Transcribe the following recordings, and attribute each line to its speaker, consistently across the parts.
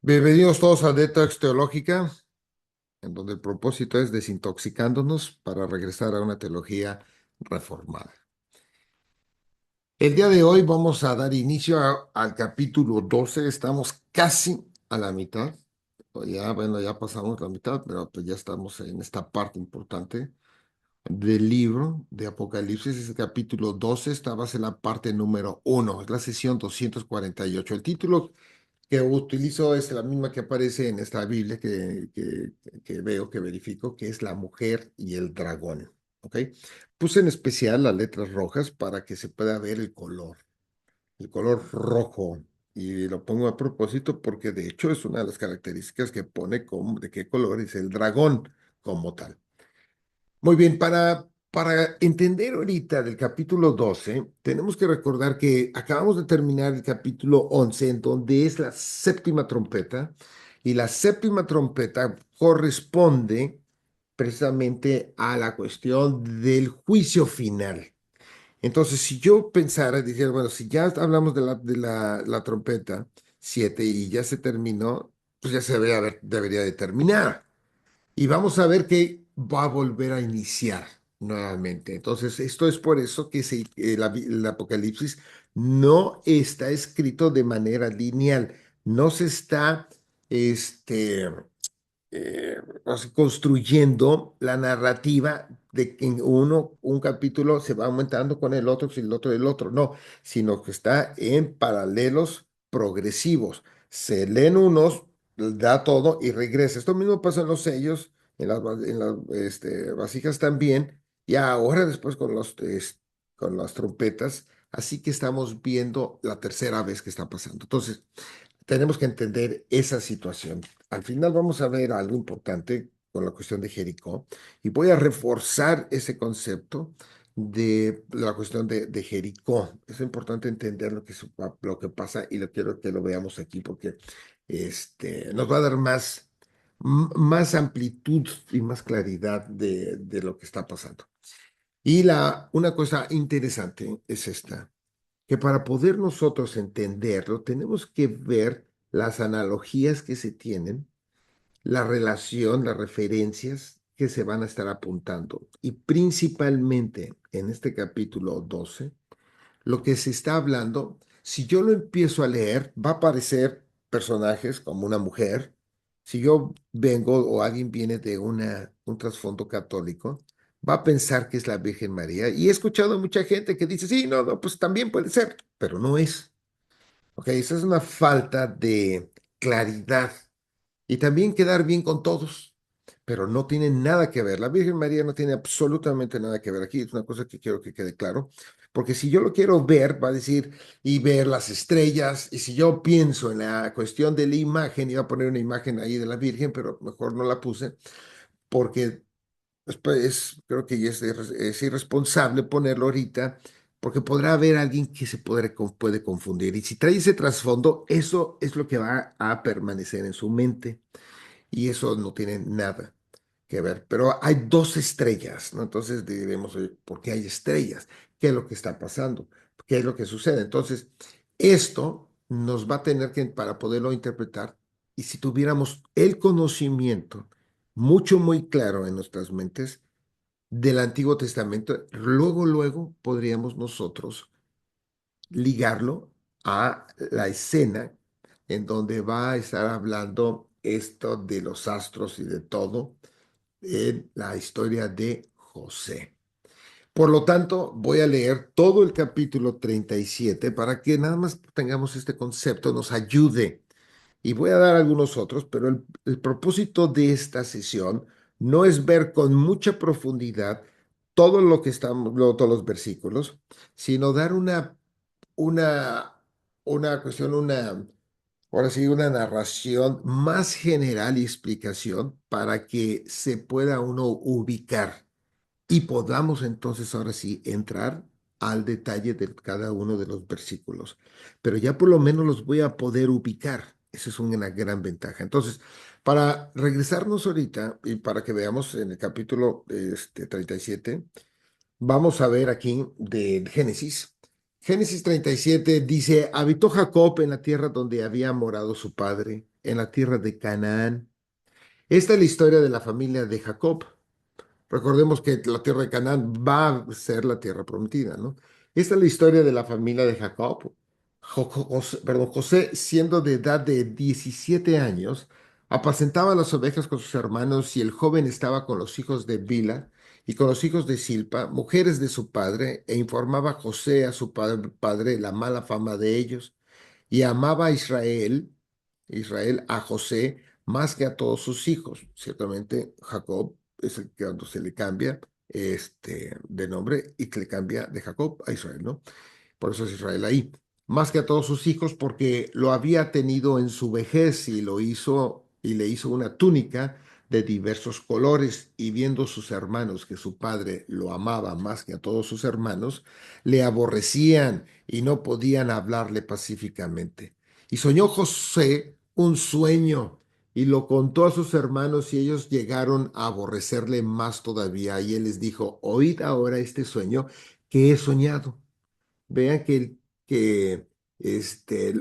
Speaker 1: Bienvenidos todos a Detox Teológica, en donde el propósito es desintoxicándonos para regresar a una teología reformada. El día de hoy vamos a dar inicio al capítulo 12. Estamos casi a la mitad. O ya, bueno, ya pasamos la mitad, pero pues ya estamos en esta parte importante del libro de Apocalipsis. Es el capítulo 12. Esta va a ser la parte número uno. Es la sesión 248. El título que utilizo es la misma que aparece en esta Biblia que veo, que verifico, que es la mujer y el dragón. ¿Ok? Puse en especial las letras rojas para que se pueda ver el color rojo. Y lo pongo a propósito porque de hecho es una de las características que pone como, de qué color es el dragón como tal. Muy bien, para entender ahorita del capítulo 12, tenemos que recordar que acabamos de terminar el capítulo 11, en donde es la séptima trompeta, y la séptima trompeta corresponde precisamente a la cuestión del juicio final. Entonces, si yo pensara, dijera, bueno, si ya hablamos de la trompeta 7 y ya se terminó, pues ya debería de terminar. Y vamos a ver que va a volver a iniciar nuevamente. Entonces, esto es por eso que el Apocalipsis no está escrito de manera lineal. No se está este, o sea, construyendo la narrativa de que un capítulo se va aumentando con el otro, si el otro el otro. No, sino que está en paralelos progresivos. Se leen unos, da todo y regresa. Esto mismo pasa en los sellos, en las vasijas también, y ahora después con las trompetas. Así que estamos viendo la tercera vez que está pasando. Entonces, tenemos que entender esa situación. Al final vamos a ver algo importante con la cuestión de Jericó y voy a reforzar ese concepto de la cuestión de Jericó. Es importante entender lo que pasa y lo quiero que lo veamos aquí porque nos va a dar más amplitud y más claridad de lo que está pasando. Y una cosa interesante es esta, que para poder nosotros entenderlo, tenemos que ver las analogías que se tienen, la relación, las referencias que se van a estar apuntando. Y principalmente en este capítulo 12 lo que se está hablando, si yo lo empiezo a leer, va a aparecer personajes como una mujer. Si yo vengo o alguien viene de un trasfondo católico, va a pensar que es la Virgen María. Y he escuchado a mucha gente que dice, sí, no, no, pues también puede ser, pero no es. Ok, esa es una falta de claridad y también quedar bien con todos, pero no tiene nada que ver. La Virgen María no tiene absolutamente nada que ver aquí. Es una cosa que quiero que quede claro, porque si yo lo quiero ver, va a decir, y ver las estrellas, y si yo pienso en la cuestión de la imagen, iba a poner una imagen ahí de la Virgen, pero mejor no la puse, porque creo que ya es irresponsable ponerlo ahorita, porque podrá haber alguien que puede confundir. Y si trae ese trasfondo, eso es lo que va a permanecer en su mente. Y eso no tiene nada que ver. Pero hay dos estrellas, ¿no? Entonces diremos, oye, ¿por qué hay estrellas? ¿Qué es lo que está pasando? ¿Qué es lo que sucede? Entonces, esto nos va a tener que, para poderlo interpretar, y si tuviéramos el conocimiento muy claro en nuestras mentes del Antiguo Testamento, luego podríamos nosotros ligarlo a la escena en donde va a estar hablando esto de los astros y de todo en la historia de José. Por lo tanto, voy a leer todo el capítulo 37 para que nada más tengamos este concepto, nos ayude. Y voy a dar algunos otros, pero el propósito de esta sesión no es ver con mucha profundidad todo lo que estamos, todos los versículos, sino dar una, una cuestión, ahora sí, una narración más general y explicación para que se pueda uno ubicar y podamos entonces ahora sí entrar al detalle de cada uno de los versículos. Pero ya por lo menos los voy a poder ubicar. Esa es una gran ventaja. Entonces, para regresarnos ahorita y para que veamos en el capítulo 37, vamos a ver aquí de Génesis. Génesis 37 dice, habitó Jacob en la tierra donde había morado su padre, en la tierra de Canaán. Esta es la historia de la familia de Jacob. Recordemos que la tierra de Canaán va a ser la tierra prometida, ¿no? Esta es la historia de la familia de Jacob. José, siendo de edad de 17 años, apacentaba las ovejas con sus hermanos y el joven estaba con los hijos de Bila y con los hijos de Silpa, mujeres de su padre, e informaba a José a su padre la mala fama de ellos. Y amaba a Israel a José más que a todos sus hijos. Ciertamente Jacob es el que cuando se le cambia de nombre y que le cambia de Jacob a Israel, ¿no? Por eso es Israel ahí. Más que a todos sus hijos porque lo había tenido en su vejez y lo hizo y le hizo una túnica de diversos colores y viendo sus hermanos que su padre lo amaba más que a todos sus hermanos, le aborrecían y no podían hablarle pacíficamente. Y soñó José un sueño y lo contó a sus hermanos y ellos llegaron a aborrecerle más todavía. Y él les dijo, oíd ahora este sueño que he soñado. Vean que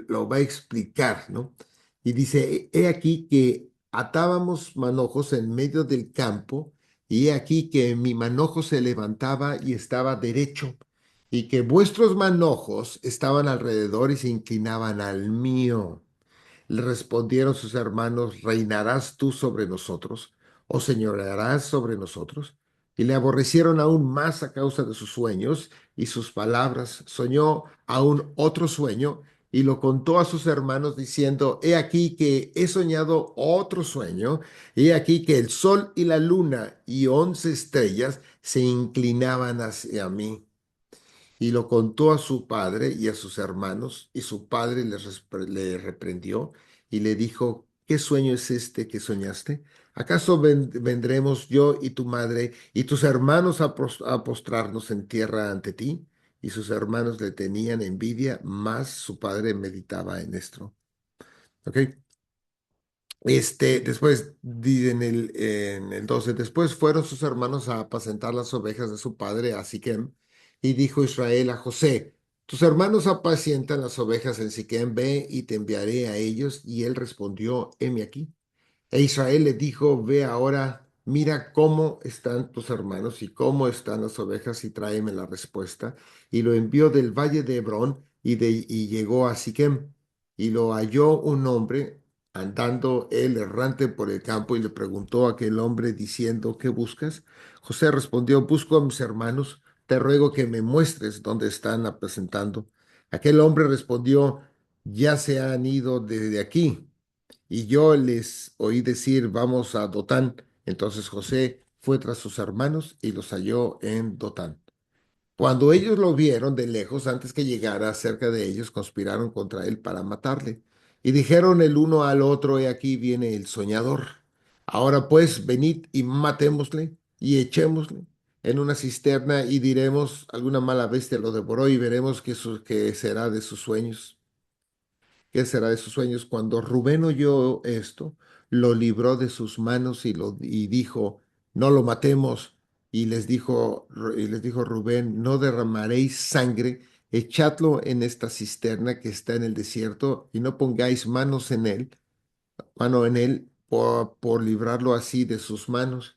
Speaker 1: lo va a explicar, ¿no? Y dice, he aquí que atábamos manojos en medio del campo, y he aquí que mi manojo se levantaba y estaba derecho, y que vuestros manojos estaban alrededor y se inclinaban al mío. Le respondieron sus hermanos, ¿reinarás tú sobre nosotros o señorearás sobre nosotros? Y le aborrecieron aún más a causa de sus sueños y sus palabras. Soñó aún otro sueño y lo contó a sus hermanos diciendo, he aquí que he soñado otro sueño, he aquí que el sol y la luna y 11 estrellas se inclinaban hacia mí. Y lo contó a su padre y a sus hermanos, y su padre le reprendió y le dijo, ¿qué sueño es este que soñaste? ¿Acaso vendremos yo y tu madre y tus hermanos a postrarnos en tierra ante ti? Y sus hermanos le tenían envidia, mas su padre meditaba en esto. ¿Ok? Después, en el 12, después fueron sus hermanos a apacentar las ovejas de su padre, a Siquem, y dijo Israel a José, tus hermanos apacientan las ovejas en Siquem, ve y te enviaré a ellos. Y él respondió, heme aquí. E Israel le dijo, ve ahora, mira cómo están tus hermanos y cómo están las ovejas y tráeme la respuesta. Y lo envió del valle de Hebrón y llegó a Siquem. Y lo halló un hombre andando él errante por el campo y le preguntó a aquel hombre diciendo, ¿qué buscas? José respondió, busco a mis hermanos, te ruego que me muestres dónde están apacentando. Aquel hombre respondió, ya se han ido desde aquí y yo les oí decir, vamos a Dotán. Entonces José fue tras sus hermanos y los halló en Dotán. Cuando ellos lo vieron de lejos, antes que llegara cerca de ellos, conspiraron contra él para matarle. Y dijeron el uno al otro, he aquí viene el soñador. Ahora pues, venid y matémosle y echémosle en una cisterna y diremos, alguna mala bestia lo devoró y veremos qué será de sus sueños. ¿Qué será de sus sueños? Cuando Rubén oyó esto, lo libró de sus manos y dijo, no lo matemos. Y les dijo Rubén, no derramaréis sangre, echadlo en esta cisterna que está en el desierto y no pongáis mano en él por librarlo así de sus manos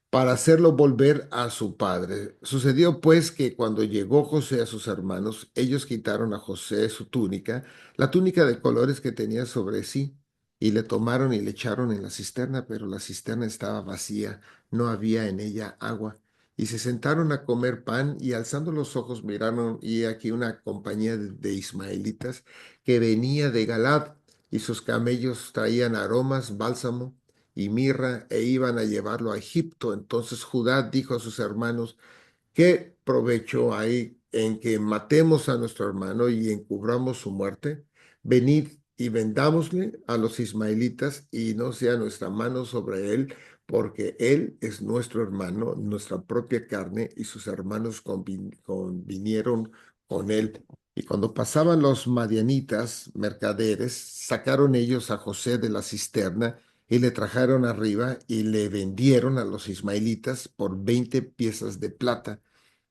Speaker 1: para hacerlo volver a su padre. Sucedió pues que cuando llegó José a sus hermanos, ellos quitaron a José su túnica, la túnica de colores que tenía sobre sí, y le tomaron y le echaron en la cisterna, pero la cisterna estaba vacía, no había en ella agua. Y se sentaron a comer pan y alzando los ojos miraron y aquí una compañía de ismaelitas que venía de Galad y sus camellos traían aromas, bálsamo y mirra e iban a llevarlo a Egipto. Entonces Judá dijo a sus hermanos, ¿qué provecho hay en que matemos a nuestro hermano y encubramos su muerte? Venid y vendámosle a los ismaelitas y no sea nuestra mano sobre él, porque él es nuestro hermano, nuestra propia carne, y sus hermanos convinieron con él. Y cuando pasaban los madianitas, mercaderes, sacaron ellos a José de la cisterna y le trajeron arriba y le vendieron a los ismaelitas por 20 piezas de plata.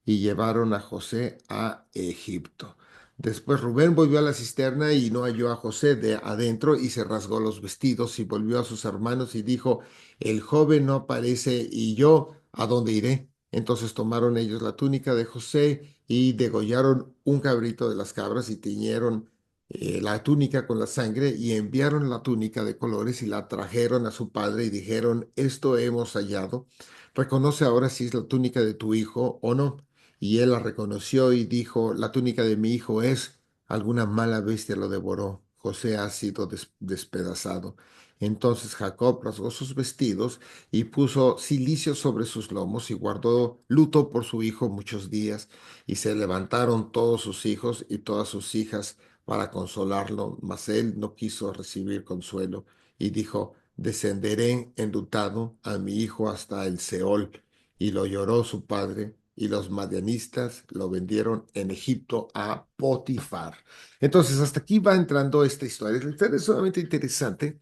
Speaker 1: y llevaron a José a Egipto. Después Rubén volvió a la cisterna y no halló a José de adentro y se rasgó los vestidos y volvió a sus hermanos y dijo, el joven no aparece y yo, ¿a dónde iré? Entonces tomaron ellos la túnica de José y degollaron un cabrito de las cabras y tiñeron la túnica con la sangre y enviaron la túnica de colores y la trajeron a su padre y dijeron, esto hemos hallado. Reconoce ahora si es la túnica de tu hijo o no. Y él la reconoció y dijo, la túnica de mi hijo es, alguna mala bestia lo devoró. José ha sido despedazado. Entonces Jacob rasgó sus vestidos y puso cilicio sobre sus lomos y guardó luto por su hijo muchos días. Y se levantaron todos sus hijos y todas sus hijas para consolarlo, mas él no quiso recibir consuelo y dijo, descenderé enlutado a mi hijo hasta el Seol. Y lo lloró su padre, y los madianistas lo vendieron en Egipto a Potifar. Entonces, hasta aquí va entrando esta historia. La historia es sumamente interesante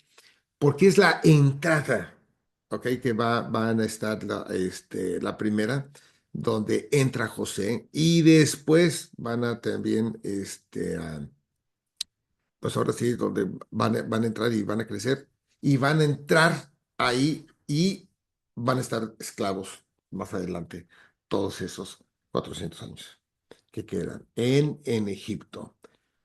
Speaker 1: porque es la entrada, ¿ok? Que van a estar la primera, donde entra José, y después van a también, pues ahora sí, donde van a entrar y van a crecer, y van a entrar ahí y van a estar esclavos más adelante, todos esos 400 años que quedan en Egipto.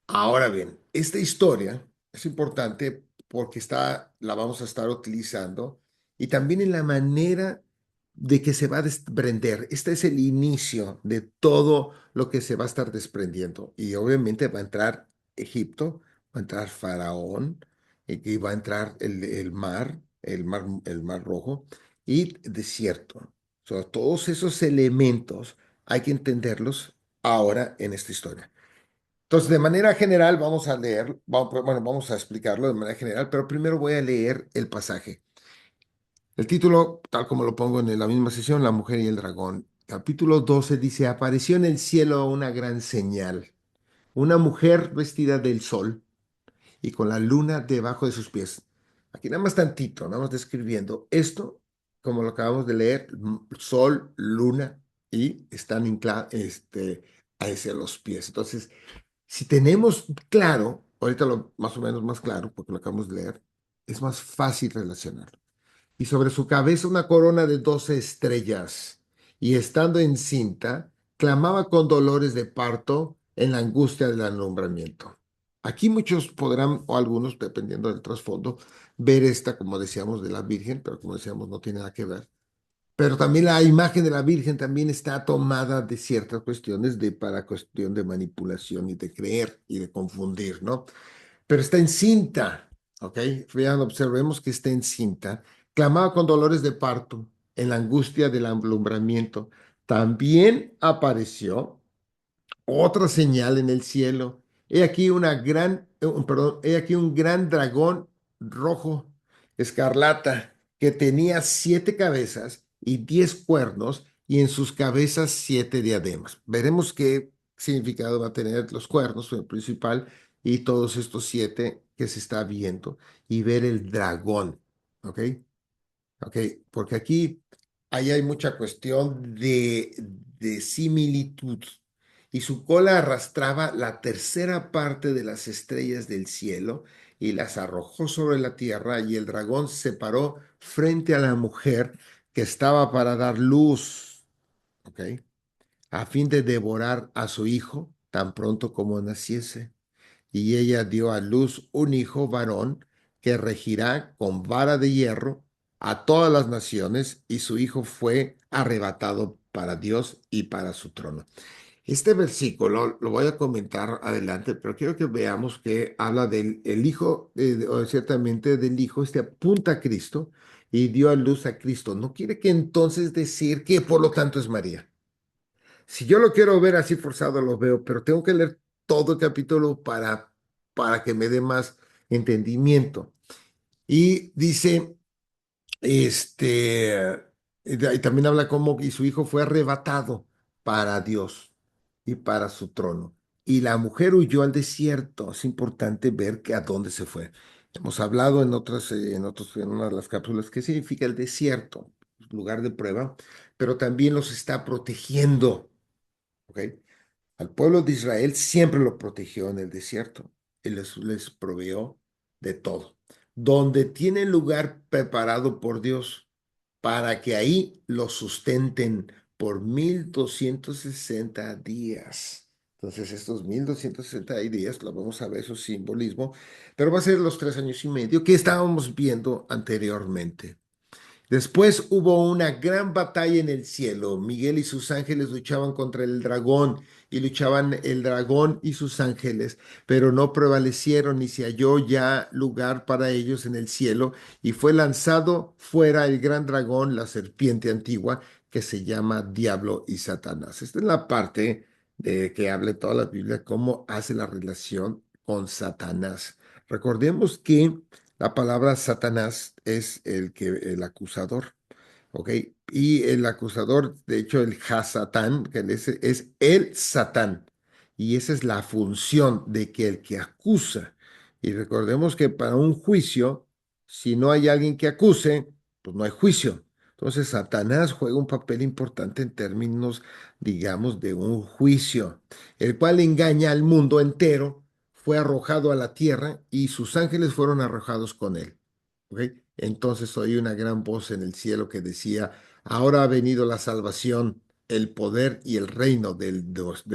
Speaker 1: Ahora bien, esta historia es importante porque la vamos a estar utilizando y también en la manera de que se va a desprender. Este es el inicio de todo lo que se va a estar desprendiendo. Y obviamente va a entrar Egipto, va a entrar Faraón, y va a entrar el mar Rojo y desierto. O sea, todos esos elementos hay que entenderlos ahora en esta historia. Entonces, de manera general, vamos a leer, bueno, vamos a explicarlo de manera general, pero primero voy a leer el pasaje. El título, tal como lo pongo en la misma sesión, La mujer y el dragón. Capítulo 12 dice, apareció en el cielo una gran señal, una mujer vestida del sol y con la luna debajo de sus pies. Aquí nada más tantito, nada más describiendo esto, como lo acabamos de leer, sol, luna, y están hacia los pies. Entonces, si tenemos claro, ahorita lo más o menos más claro, porque lo acabamos de leer, es más fácil relacionarlo. Y sobre su cabeza una corona de 12 estrellas, y estando encinta, clamaba con dolores de parto en la angustia del alumbramiento. Aquí muchos podrán, o algunos, dependiendo del trasfondo, ver esta, como decíamos, de la Virgen, pero como decíamos, no tiene nada que ver. Pero también la imagen de la Virgen también está tomada de ciertas cuestiones para cuestión de manipulación y de creer y de confundir, ¿no? Pero está encinta, ¿ok? Vean, observemos que está encinta. Clamaba con dolores de parto en la angustia del alumbramiento. También apareció otra señal en el cielo. He aquí un gran dragón rojo, escarlata, que tenía 7 cabezas y 10 cuernos, y en sus cabezas 7 diademas. Veremos qué significado va a tener los cuernos, el principal, y todos estos 7 que se está viendo, y ver el dragón, ¿ok? Ok, porque aquí ahí hay mucha cuestión de similitud. Y su cola arrastraba la tercera parte de las estrellas del cielo y las arrojó sobre la tierra, y el dragón se paró frente a la mujer que estaba para dar luz, ¿ok? A fin de devorar a su hijo tan pronto como naciese. Y ella dio a luz un hijo varón que regirá con vara de hierro a todas las naciones, y su hijo fue arrebatado para Dios y para su trono. Este versículo lo voy a comentar adelante, pero quiero que veamos que habla del el hijo, o ciertamente del hijo, apunta a Cristo y dio a luz a Cristo. No quiere que entonces decir que por lo tanto es María. Si yo lo quiero ver así forzado, lo veo, pero tengo que leer todo el capítulo para que me dé más entendimiento. Y dice, y también habla como y su hijo fue arrebatado para Dios y para su trono. Y la mujer huyó al desierto. Es importante ver que a dónde se fue. Hemos hablado en una de las cápsulas qué significa el desierto, lugar de prueba, pero también los está protegiendo. ¿ok? Al pueblo de Israel siempre lo protegió en el desierto y les proveyó de todo. Donde tienen lugar preparado por Dios para que ahí lo sustenten por 1260 días. Entonces, estos 1260 días, lo vamos a ver su simbolismo, pero va a ser los 3 años y medio que estábamos viendo anteriormente. Después hubo una gran batalla en el cielo. Miguel y sus ángeles luchaban contra el dragón y luchaban el dragón y sus ángeles, pero no prevalecieron ni se halló ya lugar para ellos en el cielo y fue lanzado fuera el gran dragón, la serpiente antigua, que se llama Diablo y Satanás. Esta es la parte de que habla toda la Biblia, cómo hace la relación con Satanás. Recordemos que la palabra Satanás es el acusador, ¿ok? Y el acusador, de hecho, el Hasatán, que es el Satán. Y esa es la función de que el que acusa. Y recordemos que para un juicio, si no hay alguien que acuse, pues no hay juicio. Entonces, Satanás juega un papel importante en términos, digamos, de un juicio, el cual engaña al mundo entero, fue arrojado a la tierra y sus ángeles fueron arrojados con él. ¿Ok? Entonces oí una gran voz en el cielo que decía, ahora ha venido la salvación, el poder y el reino de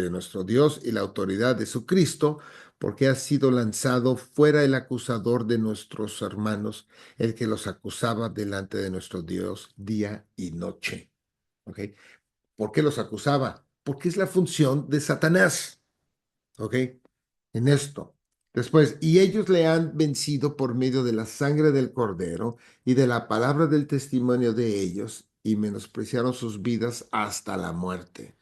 Speaker 1: nuestro Dios y la autoridad de su Cristo, porque ha sido lanzado fuera el acusador de nuestros hermanos, el que los acusaba delante de nuestro Dios día y noche. ¿Ok? ¿Por qué los acusaba? Porque es la función de Satanás. ¿Ok? En esto. Después, y ellos le han vencido por medio de la sangre del cordero y de la palabra del testimonio de ellos, y menospreciaron sus vidas hasta la muerte.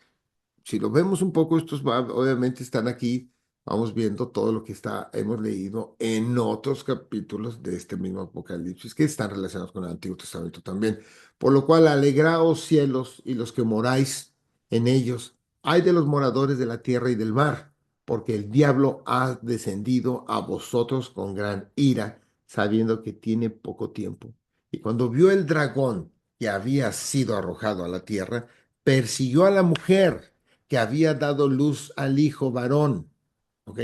Speaker 1: Si lo vemos un poco, estos obviamente están aquí, vamos viendo todo lo que hemos leído en otros capítulos de este mismo Apocalipsis, que están relacionados con el Antiguo Testamento también. Por lo cual, alegraos cielos y los que moráis en ellos. Ay de los moradores de la tierra y del mar, porque el diablo ha descendido a vosotros con gran ira, sabiendo que tiene poco tiempo. Y cuando vio el dragón que había sido arrojado a la tierra, persiguió a la mujer que había dado luz al hijo varón. ¿Ok?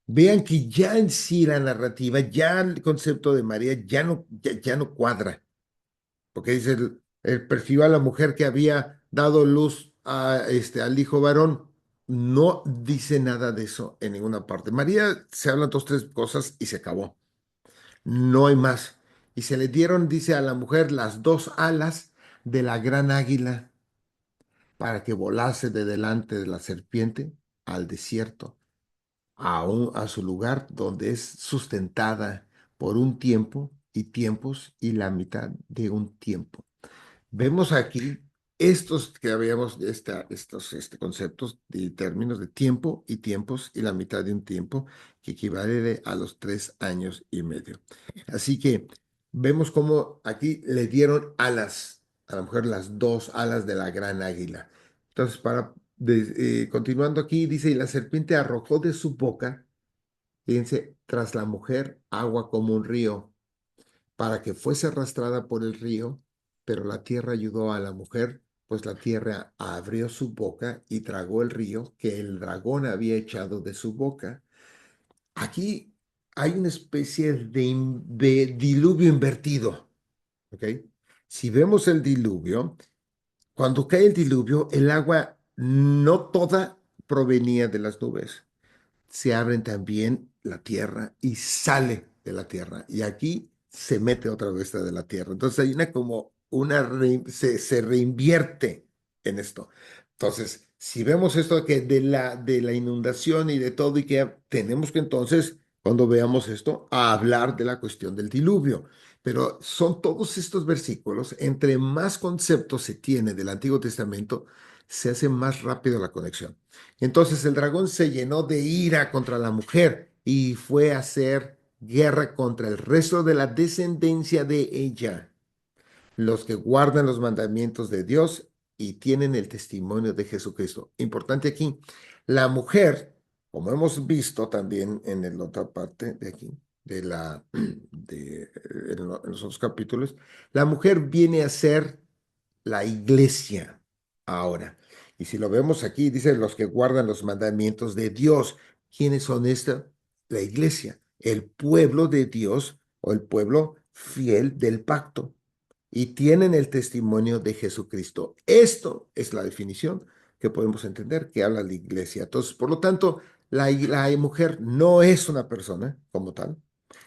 Speaker 1: Vean que ya en sí la narrativa, ya el concepto de María ya no cuadra, porque dice, el persiguió a la mujer que había dado luz al hijo varón. No dice nada de eso en ninguna parte. María se hablan dos, tres cosas y se acabó. No hay más. Y se le dieron, dice a la mujer, las dos alas de la gran águila para que volase de delante de la serpiente al desierto, a su lugar donde es sustentada por un tiempo y tiempos y la mitad de un tiempo. Vemos aquí estos que habíamos, estos conceptos de términos de tiempo y tiempos y la mitad de un tiempo que equivale a los 3 años y medio. Así que vemos cómo aquí le dieron alas a la mujer, las dos alas de la gran águila. Entonces, continuando aquí, dice, y la serpiente arrojó de su boca, fíjense, tras la mujer agua como un río para que fuese arrastrada por el río, pero la tierra ayudó a la mujer, pues la tierra abrió su boca y tragó el río que el dragón había echado de su boca. Aquí hay una especie de diluvio invertido, ¿ok? Si vemos el diluvio, cuando cae el diluvio, el agua no toda provenía de las nubes, se abren también la tierra y sale de la tierra. Y aquí se mete otra vez de la tierra. Entonces hay se reinvierte en esto. Entonces, si vemos esto que de la inundación y de todo, y que tenemos que entonces, cuando veamos esto, a hablar de la cuestión del diluvio. Pero son todos estos versículos, entre más conceptos se tiene del Antiguo Testamento, se hace más rápido la conexión. Entonces el dragón se llenó de ira contra la mujer y fue a hacer guerra contra el resto de la descendencia de ella, los que guardan los mandamientos de Dios y tienen el testimonio de Jesucristo. Importante aquí, la mujer, como hemos visto también en la otra parte de aquí, en los otros capítulos, la mujer viene a ser la iglesia ahora. Y si lo vemos aquí, dice los que guardan los mandamientos de Dios. ¿Quiénes son esta? La iglesia, el pueblo de Dios o el pueblo fiel del pacto. Y tienen el testimonio de Jesucristo. Esto es la definición que podemos entender que habla la iglesia. Entonces, por lo tanto, la mujer no es una persona como tal,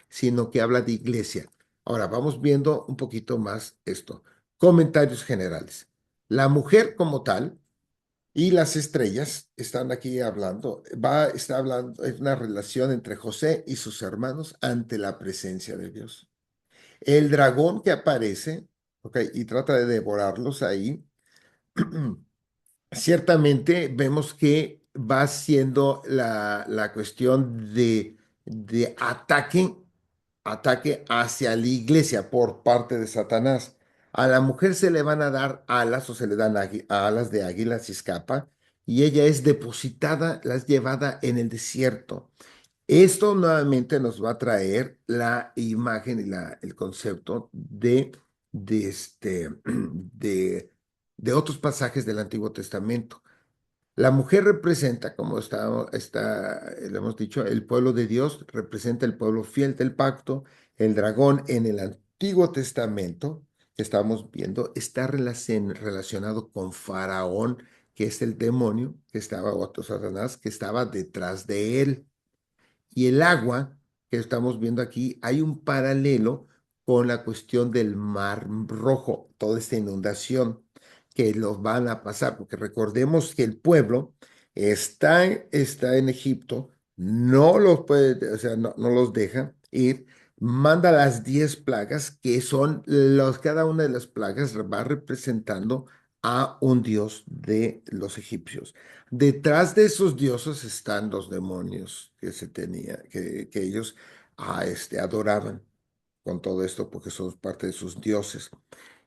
Speaker 1: sino que habla de iglesia. Ahora, vamos viendo un poquito más esto. Comentarios generales. La mujer como tal y las estrellas están aquí hablando, está hablando, es una relación entre José y sus hermanos ante la presencia de Dios. El dragón que aparece, ok, y trata de devorarlos ahí, ciertamente vemos que va siendo la cuestión de ataque hacia la iglesia por parte de Satanás. A la mujer se le van a dar alas o se le dan alas de águila si escapa y ella es depositada, la es llevada en el desierto. Esto nuevamente nos va a traer la imagen y el concepto de, este, de, de otros pasajes del Antiguo Testamento. La mujer representa, como lo hemos dicho, el pueblo de Dios, representa el pueblo fiel del pacto. El dragón en el Antiguo Testamento, que estamos viendo, está relacionado con Faraón, que es el demonio, que estaba, otro Satanás, que estaba detrás de él. Y el agua que estamos viendo aquí, hay un paralelo con la cuestión del Mar Rojo, toda esta inundación que los van a pasar, porque recordemos que el pueblo está en Egipto, no los puede, o sea, no los deja ir, manda las 10 plagas, que son cada una de las plagas va representando a un dios de los egipcios. Detrás de esos dioses están los demonios que ellos adoraban con todo esto, porque son parte de sus dioses.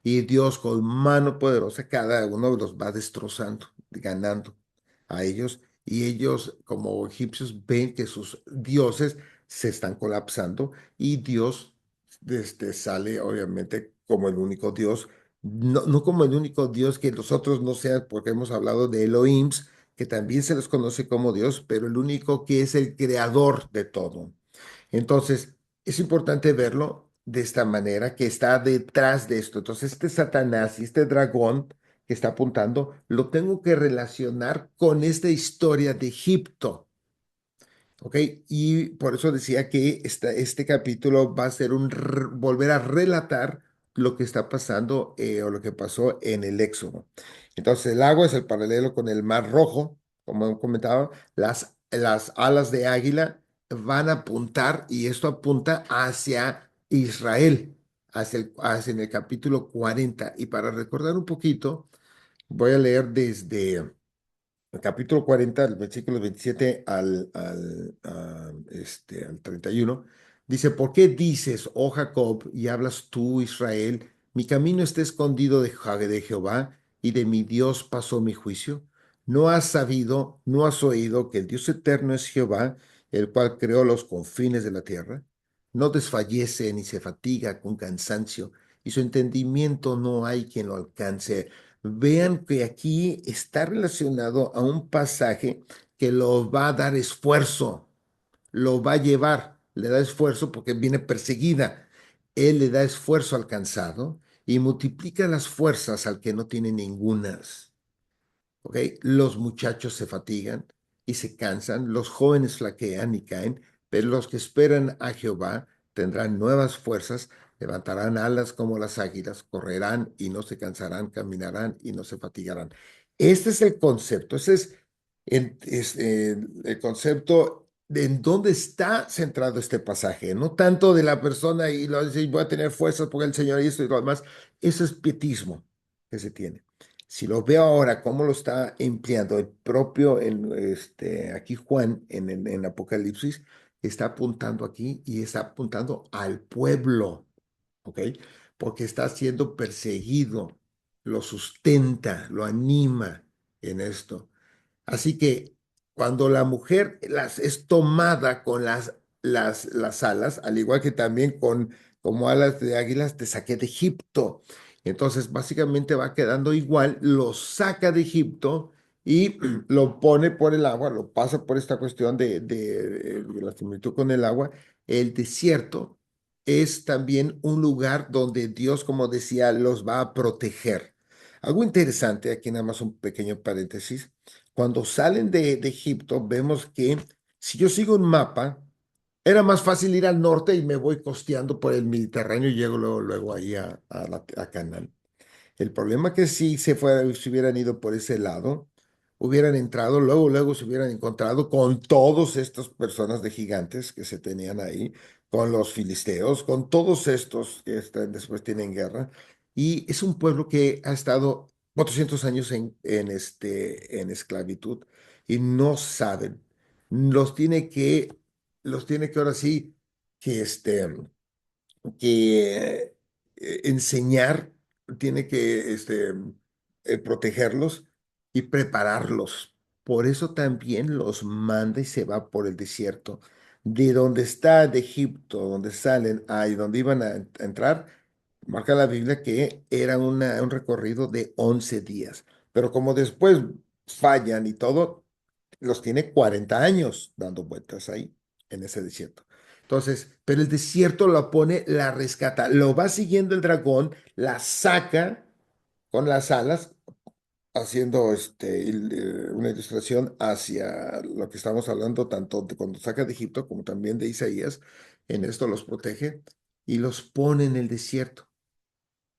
Speaker 1: Y Dios con mano poderosa, cada uno los va destrozando, ganando a ellos. Y ellos, como egipcios, ven que sus dioses se están colapsando y Dios sale, obviamente, como el único Dios, no como el único Dios que nosotros no sean, porque hemos hablado de Elohims, que también se les conoce como Dios, pero el único que es el creador de todo. Entonces, es importante verlo de esta manera, que está detrás de esto. Entonces, este Satanás y este dragón que está apuntando, lo tengo que relacionar con esta historia de Egipto. ¿Ok? Y por eso decía que este capítulo va a ser volver a relatar lo que está pasando o lo que pasó en el Éxodo. Entonces, el agua es el paralelo con el Mar Rojo, como comentaba, las alas de águila van a apuntar y esto apunta hacia Israel, hacia en el capítulo 40. Y para recordar un poquito, voy a leer desde el capítulo 40, el versículo 27 al 31, dice, ¿por qué dices, oh Jacob, y hablas tú, Israel, mi camino está escondido de Jehová, y de mi Dios pasó mi juicio? ¿No has sabido, no has oído que el Dios eterno es Jehová, el cual creó los confines de la tierra? No desfallece ni se fatiga con cansancio, y su entendimiento no hay quien lo alcance. Vean que aquí está relacionado a un pasaje que lo va a dar esfuerzo, lo va a llevar, le da esfuerzo porque viene perseguida. Él le da esfuerzo al cansado y multiplica las fuerzas al que no tiene ningunas. ¿Ok? Los muchachos se fatigan y se cansan, los jóvenes flaquean y caen, pero los que esperan a Jehová tendrán nuevas fuerzas, levantarán alas como las águilas, correrán y no se cansarán, caminarán y no se fatigarán. Este es el concepto, ese es el concepto de en dónde está centrado este pasaje, no tanto de la persona y lo dice, voy a tener fuerzas porque el Señor hizo y lo demás, eso es pietismo que se tiene. Si lo veo ahora, cómo lo está empleando el propio, aquí Juan en Apocalipsis, está apuntando aquí y está apuntando al pueblo, ¿ok? Porque está siendo perseguido, lo sustenta, lo anima en esto. Así que cuando la mujer es tomada con las alas, al igual que también como alas de águilas, te saqué de Egipto. Entonces, básicamente va quedando igual, lo saca de Egipto y lo pone por el agua, lo pasa por esta cuestión de la similitud con el agua. El desierto es también un lugar donde Dios, como decía, los va a proteger. Algo interesante, aquí nada más un pequeño paréntesis. Cuando salen de Egipto, vemos que si yo sigo un mapa, era más fácil ir al norte y me voy costeando por el Mediterráneo y llego luego ahí a Canaán. El problema que si se hubieran ido por ese lado, hubieran entrado, luego se hubieran encontrado con todas estas personas de gigantes que se tenían ahí, con los filisteos, con todos estos que después tienen guerra. Y es un pueblo que ha estado 400 años en esclavitud y no saben. Los tiene que, los tiene que ahora sí, que enseñar, tiene que protegerlos y prepararlos. Por eso también los manda y se va por el desierto. De donde está, de Egipto, donde salen, y donde iban a entrar, marca la Biblia que era un recorrido de 11 días. Pero como después fallan y todo, los tiene 40 años dando vueltas ahí, en ese desierto. Entonces, pero el desierto lo pone, la rescata, lo va siguiendo el dragón, la saca con las alas, haciendo una ilustración hacia lo que estamos hablando, tanto de cuando saca de Egipto como también de Isaías. En esto los protege y los pone en el desierto.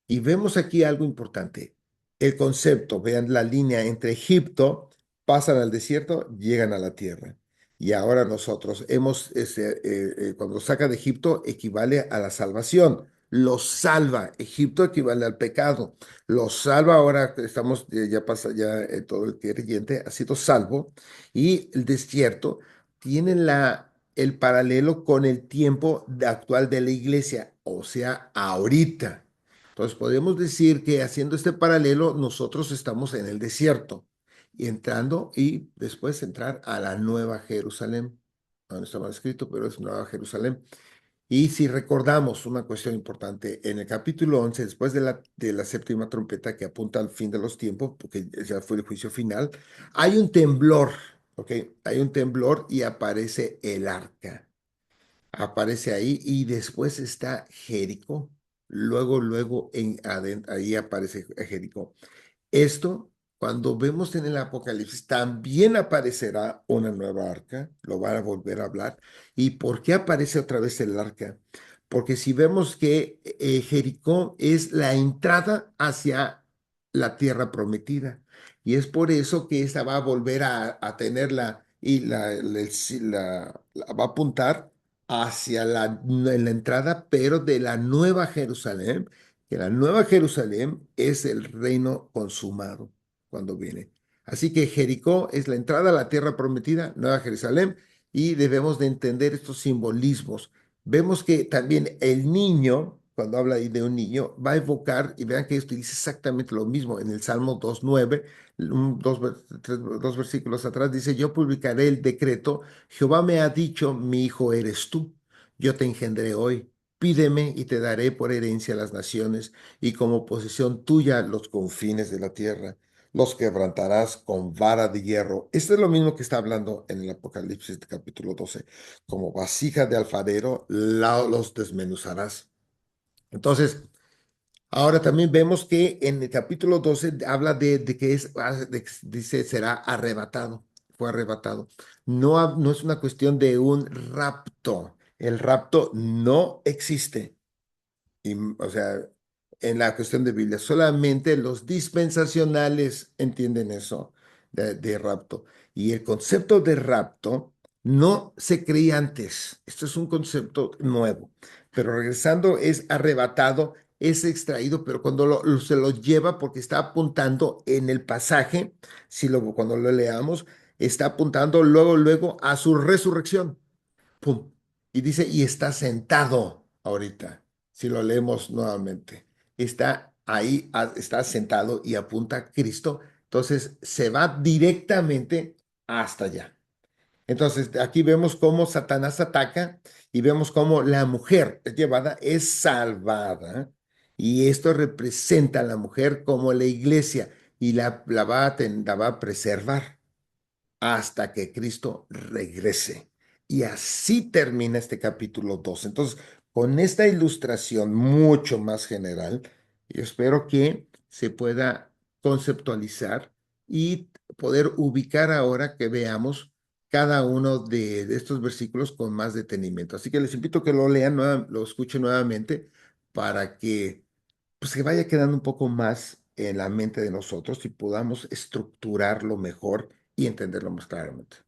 Speaker 1: Y vemos aquí algo importante. El concepto, vean la línea entre Egipto, pasan al desierto, llegan a la tierra. Y ahora nosotros cuando saca de Egipto, equivale a la salvación. Los salva. Egipto equivale al pecado. Los salva. Ahora estamos, ya pasa, ya todo el creyente ha sido salvo. Y el desierto tiene el paralelo con el tiempo actual de la iglesia, o sea, ahorita. Entonces, podemos decir que haciendo este paralelo, nosotros estamos en el desierto y entrando y después entrar a la Nueva Jerusalén. No estaba escrito, pero es Nueva Jerusalén. Y si recordamos una cuestión importante, en el capítulo 11, después de la séptima trompeta que apunta al fin de los tiempos, porque ya fue el juicio final, hay un temblor, ¿ok? Hay un temblor y aparece el arca. Aparece ahí y después está Jericó. Luego ahí aparece Jericó. Esto, cuando vemos en el Apocalipsis, también aparecerá una nueva arca, lo van a volver a hablar. ¿Y por qué aparece otra vez el arca? Porque si vemos que Jericó es la entrada hacia la tierra prometida, y es por eso que esta va a volver a tenerla y va a apuntar hacia la entrada, pero de la nueva Jerusalén, que la nueva Jerusalén es el reino consumado cuando viene. Así que Jericó es la entrada a la tierra prometida, Nueva Jerusalén, y debemos de entender estos simbolismos. Vemos que también el niño, cuando habla ahí de un niño, va a evocar, y vean que utiliza exactamente lo mismo en el Salmo 2:9, dos versículos atrás, dice, yo publicaré el decreto, Jehová me ha dicho, mi hijo eres tú, yo te engendré hoy. Pídeme y te daré por herencia las naciones y como posesión tuya los confines de la tierra. Los quebrantarás con vara de hierro. Esto es lo mismo que está hablando en el Apocalipsis capítulo 12. Como vasija de alfarero los desmenuzarás. Entonces, ahora también vemos que en el capítulo 12 habla de que dice, será arrebatado, fue arrebatado. No, no es una cuestión de un rapto. El rapto no existe. O sea, en la cuestión de Biblia, solamente los dispensacionales entienden eso de rapto. Y el concepto de rapto no se creía antes. Esto es un concepto nuevo. Pero regresando, es arrebatado, es extraído, pero cuando se lo lleva, porque está apuntando en el pasaje, cuando lo leamos, está apuntando luego a su resurrección. ¡Pum! Y dice, y está sentado ahorita, si lo leemos nuevamente. Está ahí, está sentado y apunta a Cristo. Entonces se va directamente hasta allá. Entonces aquí vemos cómo Satanás ataca y vemos cómo la mujer es llevada, es salvada. Y esto representa a la mujer como la iglesia. y la va a preservar hasta que Cristo regrese. Y así termina este capítulo 2. Entonces, con esta ilustración mucho más general, yo espero que se pueda conceptualizar y poder ubicar ahora que veamos cada uno de estos versículos con más detenimiento. Así que les invito a que lo lean, lo escuchen nuevamente para que pues, se vaya quedando un poco más en la mente de nosotros y podamos estructurarlo mejor y entenderlo más claramente.